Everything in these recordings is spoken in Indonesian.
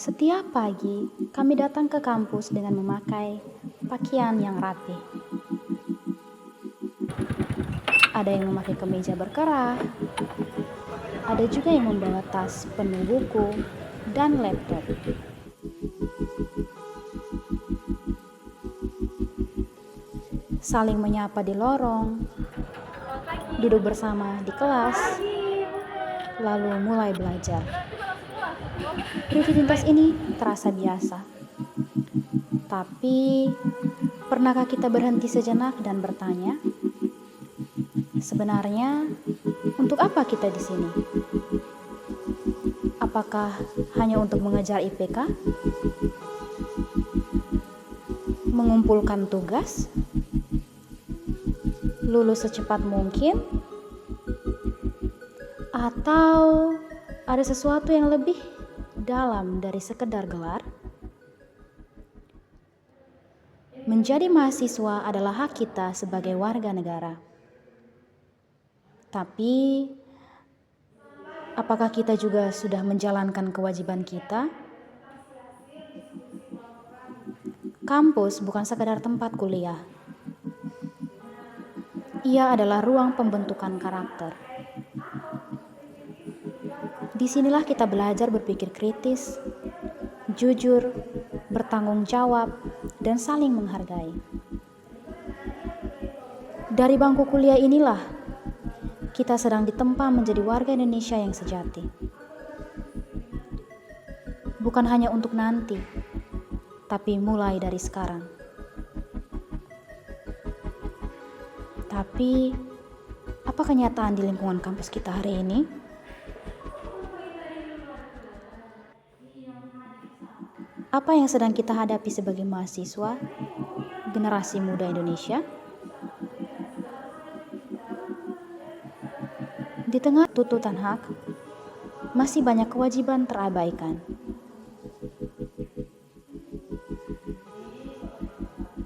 Setiap pagi, kami datang ke kampus dengan memakai pakaian yang rapi. Ada yang memakai kemeja berkerah, ada juga yang membawa tas penuh buku dan laptop. Saling menyapa di lorong, duduk bersama di kelas, lalu mulai belajar. Rutinitas ini terasa biasa. Tapi, pernahkah kita berhenti sejenak dan bertanya, sebenarnya untuk apa kita di sini? Apakah hanya untuk mengejar IPK? Mengumpulkan tugas? Lulus secepat mungkin? Atau ada sesuatu yang lebih dalam dari sekedar gelar? Menjadi mahasiswa adalah hak kita sebagai warga negara. Tapi, apakah kita juga sudah menjalankan kewajiban kita? Kampus bukan sekadar tempat kuliah. Ia adalah ruang pembentukan karakter. Disinilah kita belajar berpikir kritis, jujur, bertanggung jawab, dan saling menghargai. Dari bangku kuliah inilah kita sedang ditempa menjadi warga Indonesia yang sejati. Bukan hanya untuk nanti, tapi mulai dari sekarang. Tapi, apa kenyataan di lingkungan kampus kita hari ini? Apa yang sedang kita hadapi sebagai mahasiswa, generasi muda Indonesia? Di tengah tuntutan hak, masih banyak kewajiban terabaikan.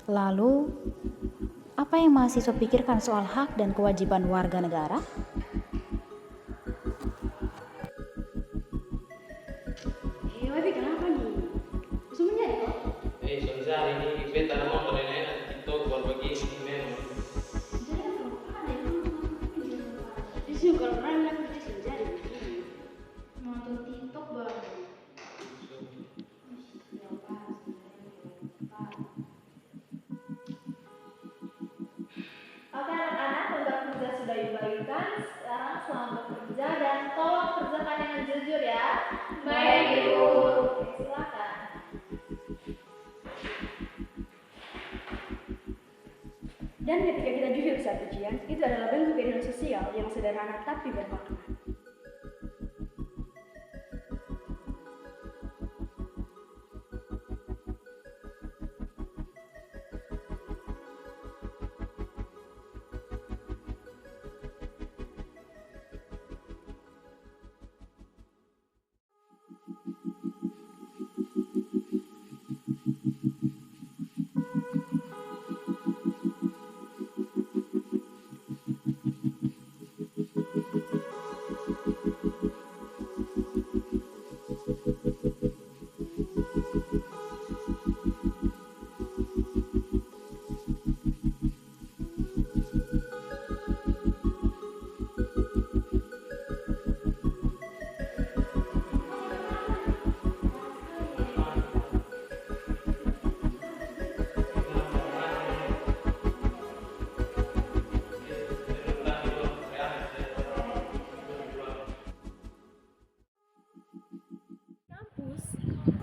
Lalu, apa yang mahasiswa pikirkan soal hak dan kewajiban warga negara? Ini beta mau enak itu buat bagi memang. Kalau orang yang kerja sendiri, nonton TikTok baru. Oke anak-anak, tugas kerja sudah dibagikan. Sekarang selamat bekerja dan tolong kerjakan dengan jujur ya. Baik, Ibu. Silakan. Dan ketika kita jujur saat ujian, itu adalah bentuk keadilan sosial yang sederhana tapi bermakna.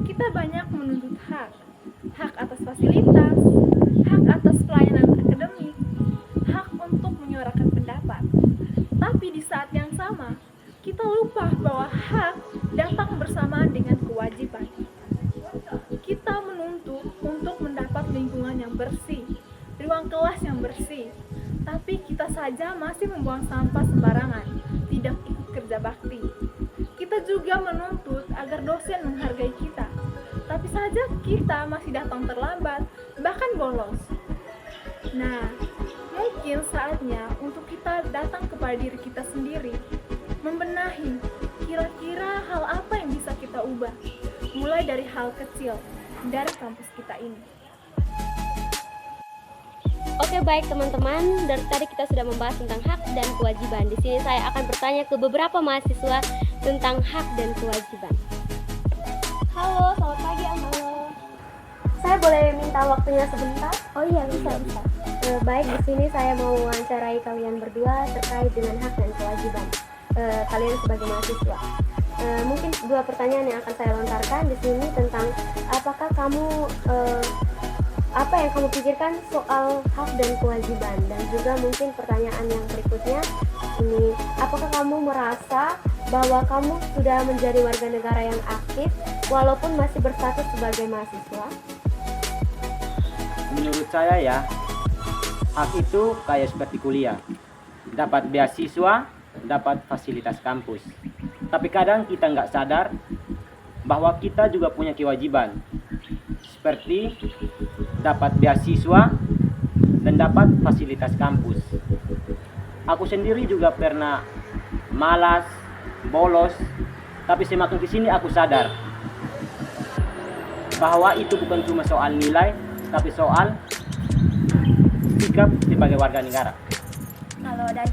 Kita banyak menuntut hak atas fasilitas, hak atas pelayanan akademik, hak untuk menyuarakan pendapat. Tapi di saat yang sama, kita lupa bahwa hak datang bersamaan dengan kewajiban. Kita menuntut untuk mendapat lingkungan yang bersih, ruang kelas yang bersih, tapi kita saja masih membuang sampah sembarangan, tidak ikut kerja bakti. Kita juga menuntut agar dosen menghargai kita, tapi saja kita masih datang terlambat, bahkan bolos. Nah, mungkin saatnya untuk kita datang kepada diri kita sendiri, membenahi kira-kira hal apa yang bisa kita ubah, mulai dari hal kecil dari kampus kita ini. Oke, baik teman-teman, dari tadi kita sudah membahas tentang hak dan kewajiban. Di sini saya akan bertanya ke beberapa mahasiswa tentang hak dan kewajiban. Halo, selamat pagi. Halo. Saya boleh minta waktunya sebentar? Oh iya, bisa. Baik, di sini saya mau wawancarai kalian berdua terkait dengan hak dan kewajiban kalian sebagai mahasiswa. Mungkin dua pertanyaan yang akan saya lontarkan di sini tentang apakah kamu apa yang kamu pikirkan soal hak dan kewajiban, dan juga mungkin pertanyaan yang berikutnya ini, apakah kamu merasa bahwa kamu sudah menjadi warga negara yang aktif walaupun masih berstatus sebagai mahasiswa? Menurut saya ya, hak itu kayak seperti kuliah, dapat beasiswa, dapat fasilitas kampus. Tapi kadang kita nggak sadar bahwa kita juga punya kewajiban, seperti dapat beasiswa dan dapat fasilitas kampus. Aku sendiri juga pernah malas, bolos, tapi semakin kesini aku sadar bahwa itu bukan cuma soal nilai, tapi soal sikap sebagai warga negara. Kalau dari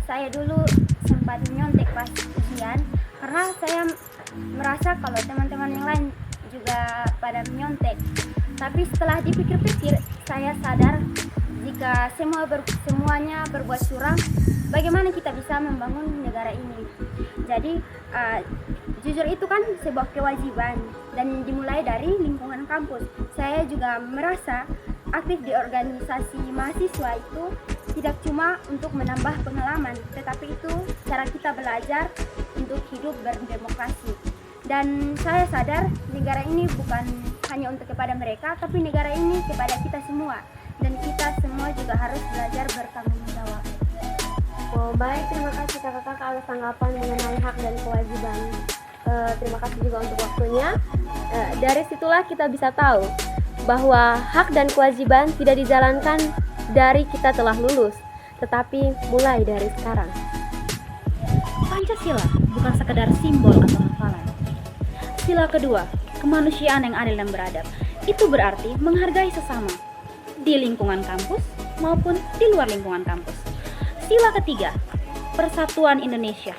saya dulu sempat menyontek pas ujian karena saya merasa kalau teman-teman yang lain juga pada menyontek. Tapi setelah dipikir-pikir, saya sadar jika semuanya berbuat curang, bagaimana kita bisa membangun negara ini. Jadi jujur itu kan sebuah kewajiban dan dimulai dari lingkungan kampus. Saya juga merasa aktif di organisasi mahasiswa itu tidak cuma untuk menambah pengalaman, tetapi itu cara kita belajar untuk hidup berdemokrasi. Dan saya sadar negara ini bukan hanya untuk kepada mereka, tapi negara ini kepada kita semua. Dan kita semua juga harus belajar bertanggung jawab. Oh, baik, terima kasih kakak-kakak atas tanggapan mengenai hak dan kewajiban. Terima kasih juga untuk waktunya. Dari situlah kita bisa tahu bahwa hak dan kewajiban tidak dijalankan dari kita telah lulus, tetapi mulai dari sekarang. Pancasila bukan sekedar simbol atau hafalan. Sila kedua, kemanusiaan yang adil dan beradab. Itu berarti menghargai sesama di lingkungan kampus maupun di luar lingkungan kampus. Sila ketiga, persatuan Indonesia.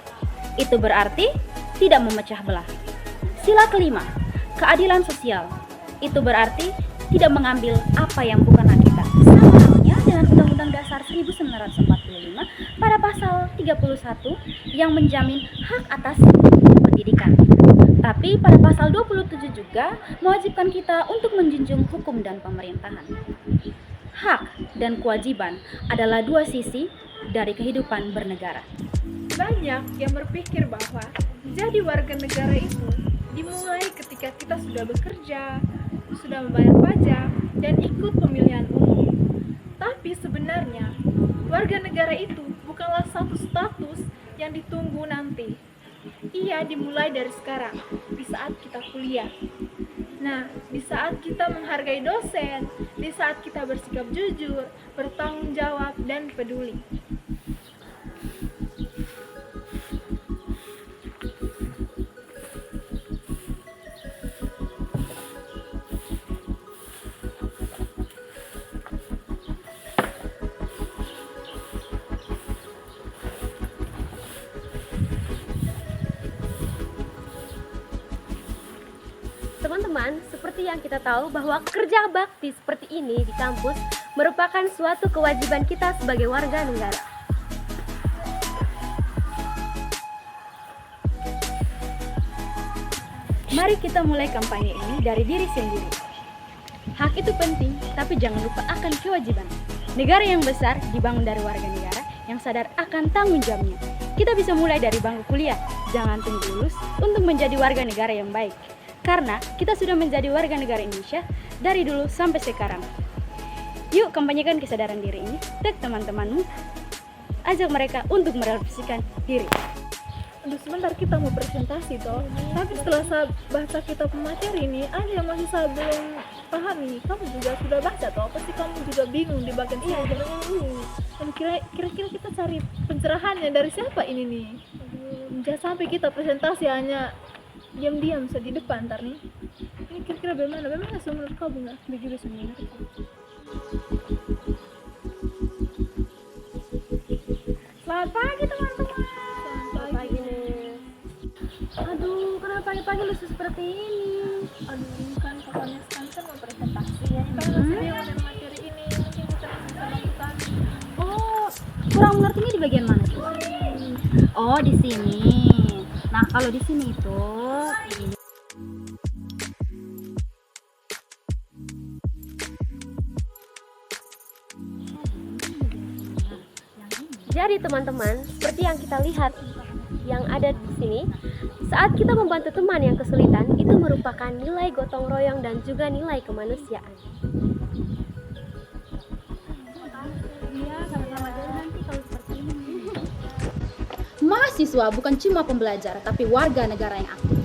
Itu berarti tidak memecah belah. Sila kelima, keadilan sosial. Itu berarti tidak mengambil apa yang bukan hak kita. Sama halnya dengan Undang-Undang Dasar 1945 pada pasal 31 yang menjamin hak atas pendidikan. Tapi pada pasal 27 juga mewajibkan kita untuk menjunjung hukum dan pemerintahan. Hak dan kewajiban adalah dua sisi dari kehidupan bernegara. Banyak yang berpikir bahwa jadi warga negara itu dimulai ketika kita sudah bekerja, sudah membayar pajak, dan ikut pemilihan umum. Tapi sebenarnya warga negara itu bukanlah satu status yang ditunggu nanti. Ia dimulai dari sekarang, di saat kita kuliah. Nah, di saat kita menghargai dosen, di saat kita bersikap jujur, bertanggung jawab, dan peduli. Teman-teman, seperti yang kita tahu bahwa kerja bakti seperti ini di kampus merupakan suatu kewajiban kita sebagai warga negara. Mari kita mulai kampanye ini dari diri sendiri. Hak itu penting, tapi jangan lupa akan kewajiban. Negara yang besar dibangun dari warga negara yang sadar akan tanggung jawabnya. Kita bisa mulai dari bangku kuliah, jangan tunggu lulus untuk menjadi warga negara yang baik. Karena kita sudah menjadi warga negara Indonesia dari dulu sampai sekarang. Yuk kampanyekan kesadaran diri ini, tag teman-temanmu, ajak mereka untuk merefleksikan diri. Aduh, sebentar kita mau presentasi toh. Tapi setelah saya baca kitab materi ini, ada yang masih saya belum pahami. Kamu juga sudah baca toh? Pasti kamu juga bingung di bagian sini. Dan kira-kira kita cari pencerahannya dari siapa ini nih? Jangan sampai kita presentasi hanya diam-diam saja di depan ntar nih. Ini kira-kira bagaimana sih menurut kau Bunga? Begitu sebenarnya. Selamat pagi teman-teman. Selamat pagi nih. Aduh, kenapa pagi-pagi lusuh seperti ini? Aduh, kan kakaknya sekarang kan mau presentasi ya. Kan masih bingung dengan materi ini. Mungkin kita bisa lakukan. Oh, kurang mengertinya di bagian mana tuh? Oh, di sini. Nah, kalau di sini itu ini. Jadi teman-teman, seperti yang kita lihat yang ada di sini, saat kita membantu teman yang kesulitan, itu merupakan nilai gotong royong dan juga nilai kemanusiaan. Mahasiswa bukan cuma pembelajar, tapi warga negara yang aktif.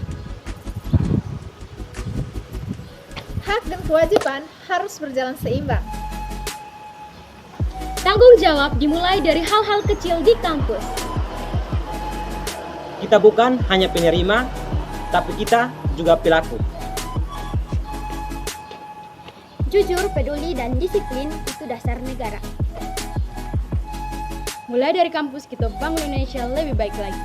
Hak dan kewajiban harus berjalan seimbang. Tanggung jawab dimulai dari hal-hal kecil di kampus. Kita bukan hanya penerima, tapi kita juga pelaku. Jujur, peduli, dan disiplin itu dasar negara. Mulai dari kampus kita bangun Indonesia lebih baik lagi.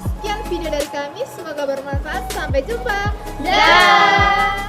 Sekian video dari kami, semoga bermanfaat. Sampai jumpa. Dah.